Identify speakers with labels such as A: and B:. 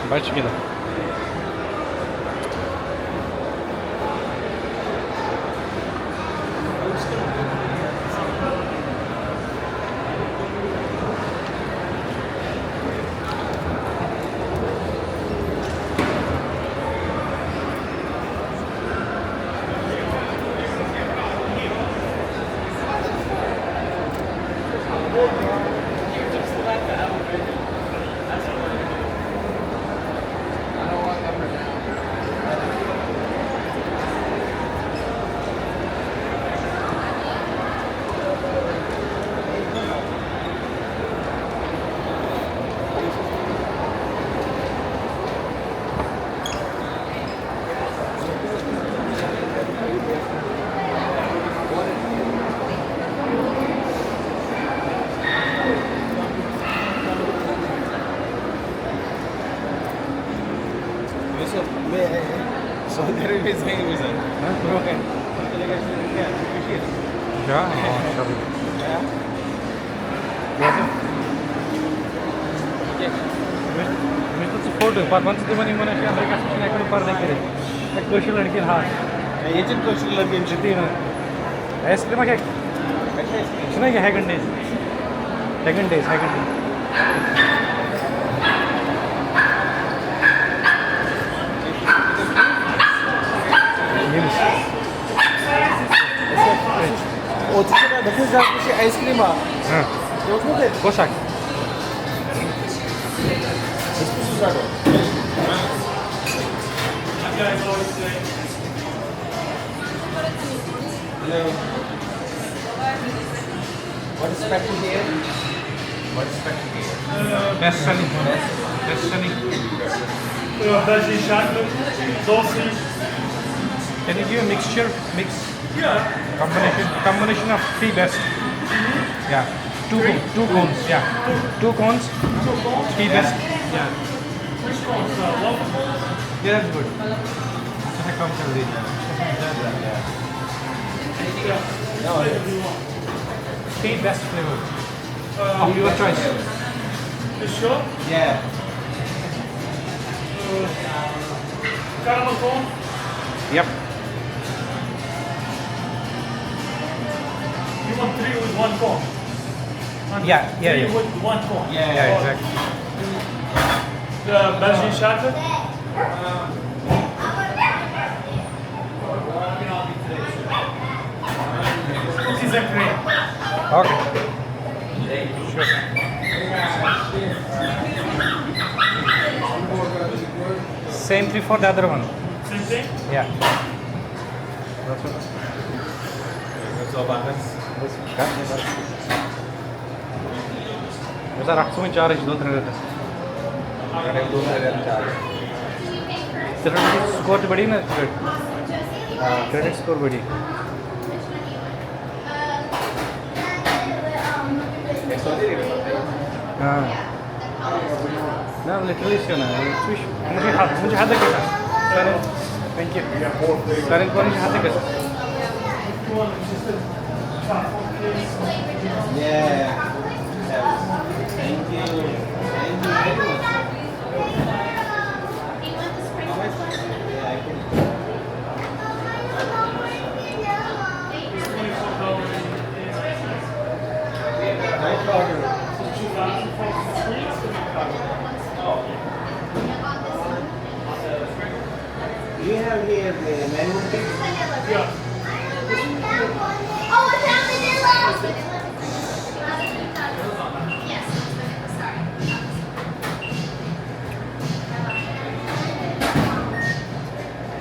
A: Мальчики, да.
B: Saudi Arabia is main reason. Broken.
A: Ja, sorry.
B: Yeah.
A: Mr. Support, once the money money America section I could par nahi kare. Ek question ladki ha.
B: ये जिन कोशिश लगी इन
A: Jiti na. Ice-cream ke? Suna hai Hagen days. Hagen days.
B: Otisine 960 ice cream ha. Yok mu dedi?
A: Kosak.
B: Hello. What is special here? What is special here?
A: Best selling.
C: Veggie chocolate, sausage.
A: Can you give a mixture? Mix.
C: Yeah.
A: Combination of three best. Yeah. Two cones. Yeah. Two cones. Three best. Yeah.
C: Which one's waffle?
A: Yeah, that's good. That's come to the.
B: No.
A: Three best flavor of your choice.
C: You sure?
B: Yeah.
C: Caramel cone?
A: Yep.
C: You want 3 with 1 cone?
A: Yeah.
C: 3 with 1 cone?
A: Yeah, exactly.
C: The Belgian chocolate? Cookies and cream.
A: Okay. Sure. Same thing for the other one.
C: Same thing?
A: Yeah. That's all.
B: That's all about this.
A: Mesela raksımın çağrışı da oturuyor. Credit score बड़ी ना credit score बड़ी. हाँ. ना literally इसका ना मुझे हाथ कैसा? Sorry, thank you. Sorry, कौन मुझे हाथ कैसा?
B: Yeah. Thank you. Thank you very much. Do you have here the manual pick?
C: Yeah.